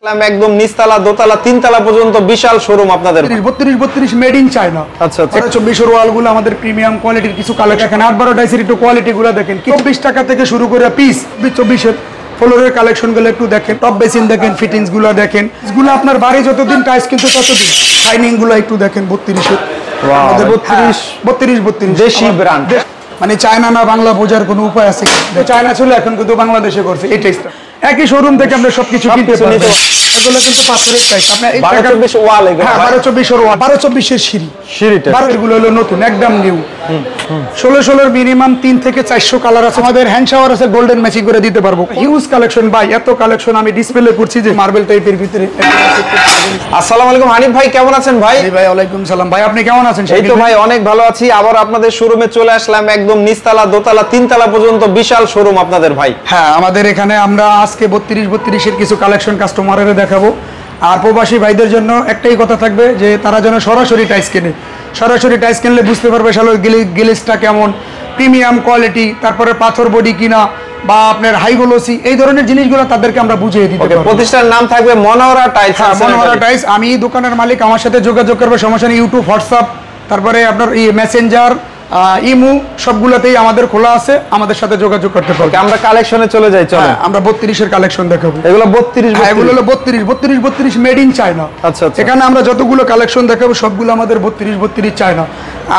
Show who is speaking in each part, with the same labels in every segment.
Speaker 1: একদম নিচতলা দোতলা তিনতলা পর্যন্ত বিশাল শোরুম আপনাদের
Speaker 2: 32 মেড ইন চায়না।
Speaker 1: আচ্ছা
Speaker 2: 24 ওয়ালগুলো আমাদের প্রিমিয়াম কোয়ালিটির কিছু কালেকশন। এখানে 8-12 ডাইসের একটু কোয়ালিটিগুলো দেখেন, 24 টাকা থেকে শুরু করে পিস 24 এর ফ্লোরের কালেকশনগুলো একটু দেখেন, টপ বেসিন দেখেন, ফিটিংসগুলো দেখেন, এগুলো আপনার বাড়ি যতদিন টাইস কিন্তু ততদিন। শাইনিংগুলো একটু দেখেন 32 এর, আমাদের 32
Speaker 1: দেশি ব্র্যান্ড,
Speaker 2: মানে চায়না না বাংলা বোঝার কোনো উপায় আছে? চায়না ছিল, এখন কিন্তু বাংলাদেশে করছে এই টাইসটা। একই শোরুম থেকে আমরা সবকিছু কিনতে পারবো। এগুলো কিন্তু পাথরের টাইস। আপনি
Speaker 1: 12-24 ওয়াল,
Speaker 2: হ্যাঁ 12-24 এর ওয়াল, 12-24 এর সিঁড়িটা 12 এগুলো হলো নতুন একদম নিউ। 16 মিনিমাম 3 থেকে 400 কালার আছে। আমাদের হ্যান্ড শাওয়ার আছে, গোল্ডেন ম্যাচিং করে দিতে পারবো। হিউজ কালেকশন ভাই, এত কালেকশন আমি ডিসপ্লে করছি যে মার্বেল টাইপের ভিতরে।
Speaker 1: আসসালামু আলাইকুম হানিফ ভাই, কেমন আছেন ভাই?
Speaker 2: জি ভাই, ওয়ালাইকুম সালাম ভাই, আপনি কেমন আছেন?
Speaker 1: এই তো ভাই অনেক ভালো আছি। আবার আপনাদের শোরুমে চলে আসলাম, একদম নিচতলা দোতলা তিনতলা পর্যন্ত বিশাল শোরুম আপনাদের ভাই।
Speaker 2: হ্যাঁ, আমাদের এখানে আমরা আজকে 32 এর কিছু কালেকশন কাস্টমারের দেখাবো। আর প্রবাসী ভাইদের জন্য একটাই কথা থাকবে যে তারা যেন সরাসরি টাইস কেনে। সরাসরি টাইস কিনলে বুঝতে পারবে আসলে গ্লেজটা কেমন, প্রিমিয়াম কোয়ালিটি, তারপরে পাথর বডি কিনা বা আপনার হাই গ্লোসি, এই ধরনের জিনিসগুলো তাদেরকে আমরা বুঝিয়ে দিতে পারবো।
Speaker 1: প্রতিষ্ঠানের নাম থাকবে মনোহরা টাইলস।
Speaker 2: হ্যাঁ, মনোহরা টাইলস। আমি দোকানের মালিক, আমার সাথে যোগাযোগ করবে, সমস্যা নেই। ইউটিউব, হোয়াটসঅ্যাপ, তারপরে আপনার মেসেঞ্জার, ইমু সবগুলোতেই আমাদের খোলা আছে, আমাদের সাথে যোগাযোগ করতে পারবে।
Speaker 1: আমরা কালেকশনে চলে যাই, চলো।
Speaker 2: আমরা 32 এর কালেকশন দেখাবো।
Speaker 1: এগুলো 32,
Speaker 2: এগুলো হলো 32 মেড ইন চায়না।
Speaker 1: আচ্ছা আচ্ছা।
Speaker 2: এখানে আমরা যতগুলো কালেকশন দেখাবো সবগুলো আমাদের 32 চায়না।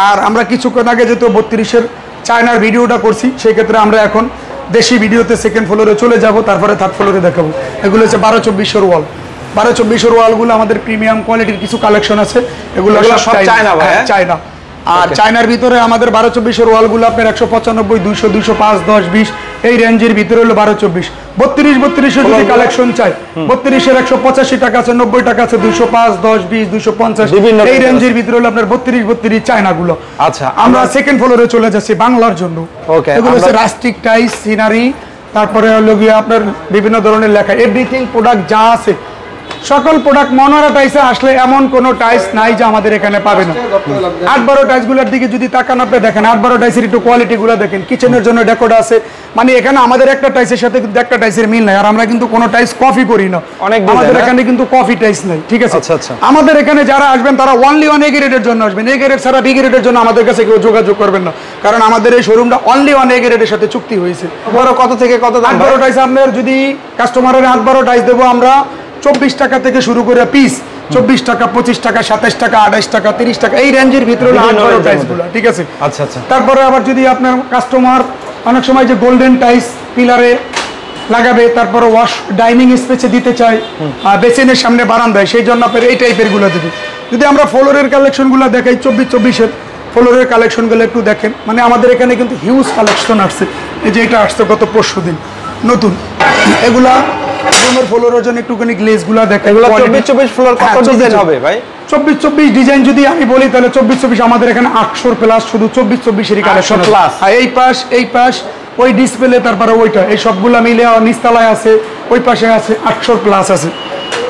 Speaker 2: আর আমরা কিছুক্ষণ আগে যেহেতু 32 এর চায়নার ভিডিওটা করছি, সেই ক্ষেত্রে আমরা এখন দেশি ভিডিওতে সেকেন্ড ফ্লোরে চলে যাব, তারপরে থার্ড ফ্লোরে দেখাবো। এগুলো হচ্ছে 12-24 এর ওয়াল। 12-24 এর ওয়ালগুলো আমাদের প্রিমিয়াম কোয়ালিটির কিছু কালেকশন আছে। এগুলো সব চায়না ভাই, চায়না। আর চায়নার ভিতরে আমাদের 12-24 এর ওয়ালগুলো আপনার 195, 200, 205, 10, 20 এই রেঞ্জের ভিতরে হলো 12-24। 32 এর যদি কালেকশন চাই, 32 এর 185 টাকা আছে, 90 টাকা আছে, 205, 10, 20, 250 এই রেঞ্জের ভিতরে হলো আপনার 32 চায়নাগুলো।
Speaker 1: আচ্ছা,
Speaker 2: আমরা সেকেন্ড ফ্লোরে চলে যাচ্ছি বাংলার জন্য। এগুলো হচ্ছে রাস্টিক টাইস, সিনারি, তারপরে হলো গিয়ে আপনার বিভিন্ন ধরনের লেখা, এভরিথিং প্রোডাক্ট যা আছে সকল প্রোডাক্ট মনোহরা টাইসে আসলে এমন কোনো টাইস নাই যে আমাদের এখানে পাবে না। 8-12 টাইসগুলোর দিকে যদি তাকান আপনি দেখেন, 8-12 টাইসের একটু কোয়ালিটিগুলো দেখেন, কিচেনের জন্য ডেকোর আছে। মানে এখানে আমাদের একটা টাইসের সাথে কিন্তু একটা টাইসের মিল নাই। আর আমরা কিন্তু কোনো টাইস কপি করি না, আমাদের এখানে কিন্তু কপি টাইস নাই, ঠিক আছে? আমাদের এখানে যারা আসবেন তারা অনলি অন এ গ্রেডের জন্য আসবেন। এ গ্রেড ছাড়া বি গ্রেডের জন্য আমাদের কাছে কেউ যোগাযোগ করবেন না, কারণ আমাদের এই শোরুমটা অনলি অন এ গ্রেডের সাথে চুক্তি হয়েছে।
Speaker 1: কত থেকে কত দাম?
Speaker 2: 8-12 টাইস আপনার যদি কাস্টমারের 8-12 টাইস দেবো আমরা 24 টাকা থেকে শুরু করে পিস 24 টাকা, 25 টাকা, 27 টাকা, 28 টাকা, 30 টাকা এই রেঞ্জের ভিতরে 8-12 টাইসগুলো, ঠিক আছে?
Speaker 1: আচ্ছা আচ্ছা।
Speaker 2: তারপরে আবার যদি আপনার কাস্টমার অনেক সময় যে গোল্ডেন টাইস পিলারে লাগাবে, তারপরে ওয়াশ ডাইনিং স্পেসে দিতে চায়, বেসিনের সামনে বারান্দায়, সেই জন্য আপনার এই টাইপের গুলো দেবে। যদি আমরা ফ্লোরের কালেকশনগুলো দেখাই, 24 এর ফ্লোরের কালেকশনগুলো একটু দেখেন। মানে আমাদের এখানে কিন্তু হিউজ কালেকশন আসছে। এই যে এটা আসছে গত পরশুদিন নতুন, এগুলা রুমের ফ্লোরের জন্য একটুখানি গ্লেজগুলো দেখেন।
Speaker 1: এগুলো 24 ফ্লোর কত ডিজাইন হবে ভাই? 24 ডিজাইন যদি আমি বলি তাহলে 24 আমাদের এখানে 800 প্লাস, শুধু 24 এরই কালেকশন প্লাস। এই পাশ ওই ডিসপ্লে, তারপরে ওইটা, এই সবগুলা মিলে নিচতলায় আছে, ওই পাশে আছে, 800 প্লাস আছে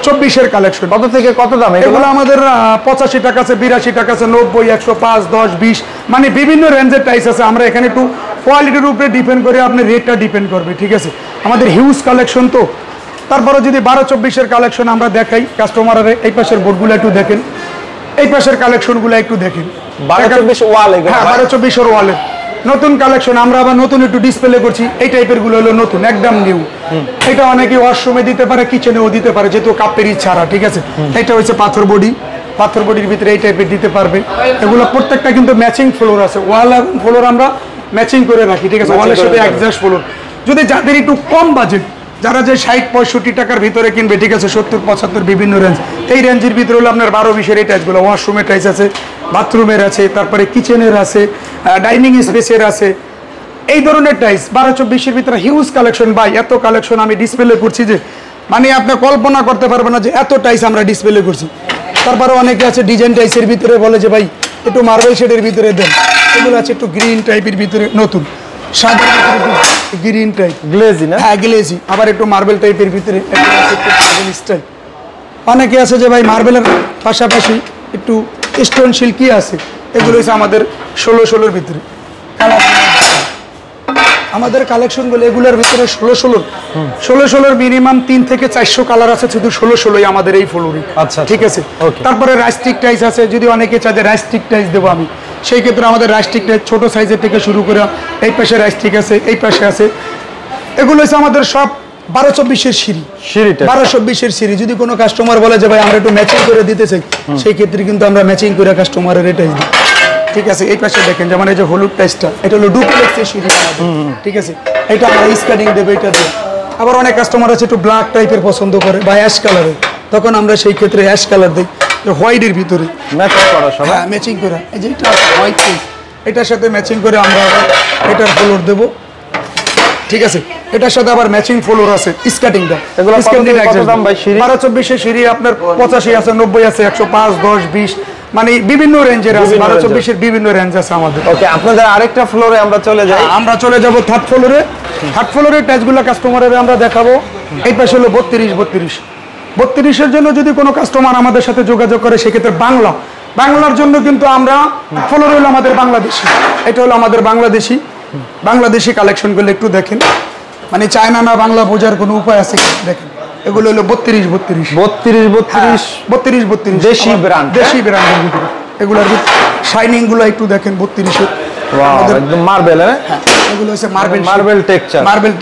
Speaker 1: 24 এর কালেকশন। কত থেকে কত দাম
Speaker 2: এগুলো? আমাদের 85 টাকা আছে, 82 টাকা আছে, 90, 105, 10, 20 মানে বিভিন্ন রেঞ্জের টাইস আছে। আমরা এখানে একটু কোয়ালিটির উপরে ডিপেন্ড করে আপনার রেটটা ডিপেন্ড করবে, ঠিক আছে? আমাদের হিউজ কালেকশন তো। তারপরে যদি 12-24 এর কালেকশন আমরা দেখাই কাস্টমারের, এই পাশের বোর্ডগুলো একটু দেখেন, এই পাশের কালেকশনগুলো একটু দেখেন।
Speaker 1: 12-24 ওয়াল,
Speaker 2: হ্যাঁ 12-24 এর ওয়ালের নতুন কালেকশন আমরা আবার নতুন একটু ডিসপ্লে করছি। এই টাইপের গুলো হলো নতুন, একদম নিউ। এটা অনেকে ওয়াশরুমে দিতে পারে, কিচেনেও দিতে পারে, যেহেতু কাপের ছাড়া, ঠিক আছে? এটা হচ্ছে পাথর বডি, পাথর বডির ভিতরে এই টাইপের দিতে পারবে। এগুলো প্রত্যেকটা কিন্তু ম্যাচিং ফ্লোর আছে, ওয়াল এবং ফ্লোর আমরা ম্যাচিং করে রাখি, ঠিক আছে? ওয়ালের সাথে অ্যাডজাস্ট ফ্লোর। যদি যাদের একটু কম বাজেট, যারা যে 60-65 টাকার ভিতরে কিনবে, ঠিক আছে, 70-75 বিভিন্ন রেঞ্জ, এই রেঞ্জের ভিতরে হলো আপনার 12-20 এর এই টাইসগুলো। ওয়াশরুমের টাইস আছে, বাথরুমের আছে, তারপরে কিচেনের আছে, ডাইনিং স্পেসের আছে, এই ধরনের টাইস 12-24 এর ভিতরে হিউজ কালেকশন। ভাই এত কালেকশন আমি ডিসপ্লে করছি যে মানে আপনি কল্পনা করতে পারবেন না যে এত টাইস আমরা ডিসপ্লে করছি। তারপরে অনেকে আছে ডিজাইন টাইসের ভিতরে বলে যে ভাই একটু মার্বেল শেডের ভিতরে দেন। এগুলো আছে একটু গ্রিন টাইপের ভিতরে, নতুন সাদা গ্রিন টাইপ,
Speaker 1: গ্লেজি না?
Speaker 2: হ্যাঁ গ্লেজি। আবার একটু মার্বেল টাইপের ভিতরে স্টাইল। অনেকে আছে যে ভাই মার্বেলের পাশাপাশি একটু স্টোন সিল্কি আছে, এগুলো হচ্ছে আমাদের 16-16 ভিতরে কালার। আমাদের কালেকশন গুলো এগুলোর ভিতরে 16 মিনিমাম 3 থেকে 400 কালার আছে, শুধু 16 আমাদের এই ফ্লোরে।
Speaker 3: আচ্ছা,
Speaker 2: ঠিক আছে। তারপরে রাস্টিক টাইস আছে, যদি অনেকে চায় যে রাস্টিক টাইস দেবো আমি, সেই ক্ষেত্রে আমাদের রাস্টিক টাইস ছোট সাইজের থেকে শুরু করে এই পাশে রাস্টিক আছে, এই পাশে আছে। এগুলো হচ্ছে আমাদের সব 12-24-এর সিঁড়ি, 12-24-এর সিঁড়ি। যদি কোনো কাস্টমার বলে যে ভাই আমরা একটু ম্যাচিং করে দিতে চাই, সেই ক্ষেত্রে কিন্তু আমরা ম্যাচিং করে কাস্টমারের এটাই দিই। ঠিক আছে। এই পাশে দেখেন যেমন এই যে হলুদ টাইসটা, এটা হলো ডুপ্লেক্সের সিঁড়ি। ঠিক আছে। এটা আমরা স্কার্টিং দেবো, এটা দেবো। আবার অনেক কাস্টমার আছে একটু ব্ল্যাক টাইপের পছন্দ করে বা অ্যাশ কালারের, তখন আমরা সেই ক্ষেত্রে অ্যাশ কালার দিই, হোয়াইটের ভিতরে
Speaker 3: ম্যাচিং করা সব।
Speaker 2: হ্যাঁ, ম্যাচিং করে। এই যে এটা হোয়াইট টাইস, এটার সাথে ম্যাচিং করে আমরা এটার ফ্লোর দেবো। ঠিক আছে। এটার সাথে আবার ম্যাচিং ফ্লোর আছে স্কার্টিংটা।
Speaker 3: এগুলো কত দাম ভাই?
Speaker 2: 12-24-এর সিঁড়ি আপনার 85 আছে, 90 আছে, 105, 10, 20, মানে বিভিন্ন রেঞ্জের আছে। 12-24-এর বিভিন্ন রেঞ্জ আছে আমাদের।
Speaker 3: ওকে, আপনাদের আরেকটা ফ্লোরে আমরা চলে যাই।
Speaker 2: আমরা চলে যাব থার্ড ফ্লোরে। থার্ড ফ্লোরের টাইসগুলো কাস্টমারের আমরা দেখাবো। এই পাশে হলো 32-32-32-এর জন্য যদি কোনো কাস্টমার আমাদের সাথে যোগাযোগ করে, সেক্ষেত্রে বাংলার জন্য কিন্তু আমরা ফ্লোর হলো আমাদের বাংলাদেশি। এটা হলো আমাদের বাংলাদেশি কালেকশনগুলো একটু দেখেন, মানে চায়না না বাংলা বোঝার কোনো উপায় আছে কি? দেখেন এগুলো হলো 32-32
Speaker 3: দেশি ব্র্যান্ডের
Speaker 2: ভিতরে। এগুলোর শাইনিং গুলো একটু দেখেন 32-এর।
Speaker 3: একদম মার্বেল।
Speaker 2: হ্যাঁ, এগুলো হচ্ছে মার্বেল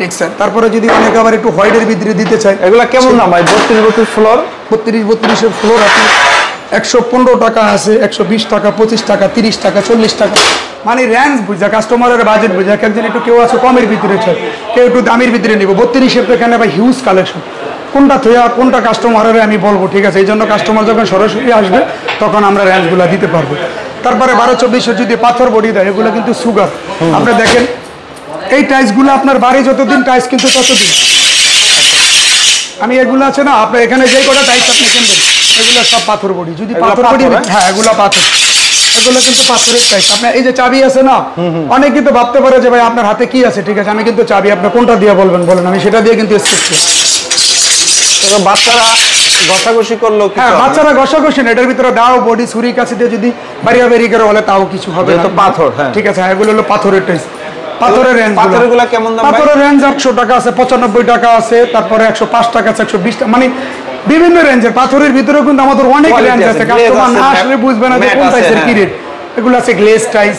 Speaker 2: টেক্সচার। তারপরে যদি অনেকে আবার একটু হোয়াইটের ভিতরে দিতে চায়,
Speaker 3: এগুলো কেমন দাম ভাই? 32 ফ্লোর,
Speaker 2: 32-32-এর ফ্লোর আপনি 115 টাকা আছে, 120 টাকা, 25 টাকা, 30 টাকা, 40 টাকা, মানে রেঞ্জ বুঝা, কাস্টমারের বাজেট বুঝা। একজন একটু কেউ আছে কমের ভিতরে চায়, কেউ একটু দামের ভিতরে নিব। 32-এর তো এখানে ভাই হিউজ কালেকশন, কোনটা থইয়া কোনটা কাস্টমারের আমি বলবো। ঠিক আছে। এই জন্য কাস্টমার যখন সরাসরি আসবে তখন আমরা রেঞ্জগুলো দিতে পারবো। তারপরে 12-24-এর যদি পাথর বডি দেয়, এগুলো কিন্তু সুগার। আপনি দেখেন এই টাইসগুলো আপনার বাড়ি যতদিন টাইস কিন্তু ততদিন। আমি এগুলো আছে না, আপনার এখানে যে কটা টাইস আপনি কিনবেন, এগুলো সব পাথর বডি। যদি পাথর বডি, হ্যাঁ এগুলো পাথর, এগুলো কিন্তু পাথরের টাইস। আপনার এই যে চাবি আছে না, অনেক কিন্তু ভাবতে পারে যে ভাই আপনার হাতে কি আছে। ঠিক আছে, আমি কিন্তু চাবি আপনার কোনটা দিয়ে বলবেন, আমি সেটা দিয়ে কিন্তু স্কেচ করি।
Speaker 3: বাচ্চারা ঘষাঘষি করলো,
Speaker 2: হ্যাঁ বাচ্চারা ঘষাঘষি না, এটার ভিতরে দাও বডি ছুরি কাছে দিয়ে যদি বাড়ি করে বলে তাও কিছু হবে না।
Speaker 3: পাথর, হ্যাঁ
Speaker 2: ঠিক আছে। এগুলো হলো পাথরের টাইস। পাথরের রেঞ্জ,
Speaker 3: পাথরগুলো কেমন দাম?
Speaker 2: পাথরের রেঞ্জ 800 টাকা আছে, 95 টাকা আছে, তারপরে 105 টাকা আছে, 120 টাকা, মানে বিভিন্ন রেঞ্জের। পাথরের ভিতরেও কিন্তু আমাদের অনেক রেঞ্জ আছে, কাস্টমার না আসলে বুঝবে না যে কোন টাইসের কি রেট। এগুলো আছে গ্লেজ টাইস,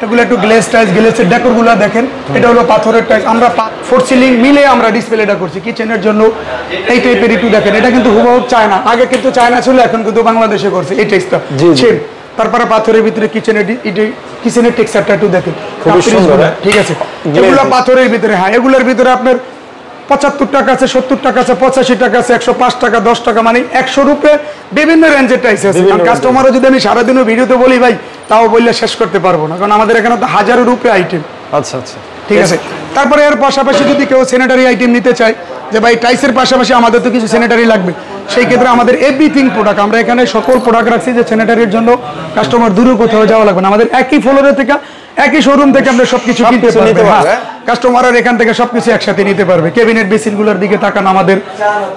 Speaker 2: এগুলো একটু গ্লেজ টাইস, গ্লেজের ডেকোরগুলো দেখেন। এটা হলো পাথরের টাইস। আমরা 4 সিলিং মিলে আমরা ডিসপ্লেটা করছি কিচেনের জন্য। এই টাইপের একটু দেখেন, এটা কিন্তু হুবহু চায়না, আগে কিন্তু চায়না ছিল, এখন কিন্তু বাংলাদেশে করছে এই টাইসটা সেম। তারপরে পাথরের ভিতরে কিচেনের টেক্সচারটা একটু দেখেন, খুব সুন্দর। ঠিক আছে। এগুলো পাথরের ভিতরে, হ্যাঁ এগুলোর ভিতরে আপনার 75 টাকা আছে, 70 টাকা আছে, 85 টাকা আছে, 105 টাকা, 10 টাকা, মানে 100 রুপিয়ে বিভিন্ন রেঞ্জের টাইস আছে। কাস্টমারও যদি আমি সারাদিনও ভিডিওতে বলি ভাই, তাও বললে শেষ করতে পারবো না, কারণ আমাদের এখানে তো হাজারো রুপিয়ে আইটেম।
Speaker 3: আচ্ছা আচ্ছা,
Speaker 2: ঠিক আছে। তারপরে এর পাশাপাশি যদি কেউ স্যানিটারি আইটেম নিতে চায়, যে ভাই টাইসের পাশাপাশি আমাদের তো কিছু স্যানিটারি লাগবে, সেই ক্ষেত্রে আমাদের এভরিথিং প্রোডাক্ট, আমরা এখানে সকল প্রোডাক্ট রাখছি যে স্যানিটারির জন্য কাস্টমার দূরে কোথাও যাওয়া লাগবে না। আমাদের একই ফ্লোরে থেকে, একই শোরুম থেকে আমরা সবকিছু কিনতে পারবো। কাস্টমার এখান থেকে সবকিছু একসাথে নিতে পারবে। ক্যাবিনেট বেসিনগুলোর দিকে তাকান, আমাদের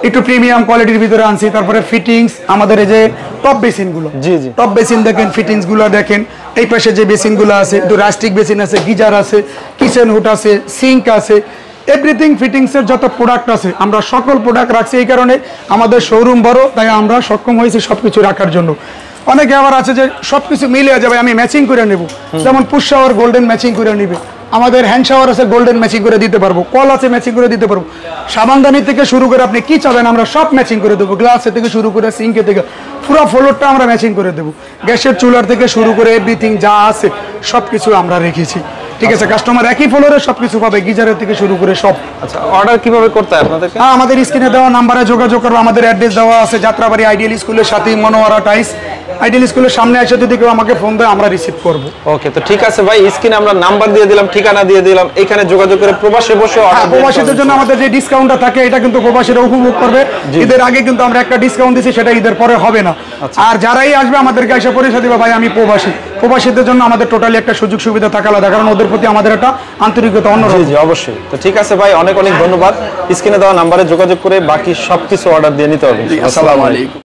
Speaker 2: একটু প্রিমিয়াম কোয়ালিটির ভিতরে আনছি। তারপরে ফিটিংস, আমাদের এই যে টপ বেসিনগুলো, টপ বেসিন দেখেন, ফিটিংসগুলো দেখেন। এই পাশে যে বেসিনগুলো আছে, একটু রাস্টিক বেসিন আছে, গিজার আছে, কিচেন হুড আছে, সিঙ্ক আছে, এভরিথিং ফিটিংসের যত প্রোডাক্ট আছে আমরা সকল প্রোডাক্ট রাখছি। এই কারণে আমাদের শোরুম বড়, তাই আমরা সক্ষম হয়েছি সবকিছু রাখার জন্য। অনেকে আবার আছে যে সবকিছু মিলে যাবে, আমি ম্যাচিং করে নেব, যেমন পুশ শাওয়ার গোল্ডেন ম্যাচিং করে নিবে, আমাদের হ্যান্ড শাওয়ার আছে গোল্ডেন ম্যাচিং করে দিতে পারবো, কল আছে ম্যাচিং করে দিতে পারবো, সাবানদানি থেকে শুরু করে আপনি কি চাবেন আমরা সব ম্যাচিং করে দেবো, গ্লাসে থেকে শুরু করে সিঙ্কে থেকে পুরো ফ্লোরটা আমরা ম্যাচিং করে দেবো। গ্যাসের চুলার থেকে শুরু করে এভরিথিং যা আছে সবকিছু আমরা রেখেছি। ঠিক আছে, কাস্টমার একই ফ্লোরে সবকিছু পাবে, গিজারের থেকে শুরু করে সব।
Speaker 3: আচ্ছা, অর্ডার কিভাবে করতে হয় আপনাদেরকে?
Speaker 2: হ্যাঁ, আমাদের স্ক্রিনে দেওয়া নাম্বারে যোগাযোগ করবো। আমাদের অ্যাড্রেস দেওয়া আছে যাত্রাবাড়ি আইডিয়াল স্কুলের সাথেই, মনোয়ারা টাইস। আইডিয়াল স্কুলের সামনে এসে যদি কেউ আমাকে ফোন দেয় আমরা রিসিভ করব।
Speaker 3: ওকে, তো ঠিক আছে ভাই, স্ক্রিনে আমরা নাম্বার দিয়ে দিলাম, ঠিকানা দিয়ে দিলাম, এখানে যোগাযোগ করে প্রবাসে বসে অর্ডার।
Speaker 2: প্রবাসীদের জন্য আমাদের যে ডিসকাউন্টটা থাকে এটা কিন্তু প্রবাসীরা উপভোগ করবে। ঈদের আগে কিন্তু আমরা একটা ডিসকাউন্ট দিচ্ছি, সেটা ঈদের পরে হবে না। আর যারাই আসবে আমাদেরকে এসে পরিচয় দিবে, ভাই আমি প্রবাসী। প্রবাসীদের জন্য আমাদের টোটালি একটা সুযোগ সুবিধা থাকা আলাদা, কারণ ওদের প্রতি আমাদের একটা আন্তরিকতা অন্যরকম।
Speaker 3: জি অবশ্যই। তো ঠিক আছে ভাই, অনেক অনেক ধন্যবাদ। স্ক্রিনে দেওয়া নাম্বারে যোগাযোগ করে বাকি সবকিছু অর্ডার দিয়ে নিতে হবে।
Speaker 2: আসসালামু আলাইকুম।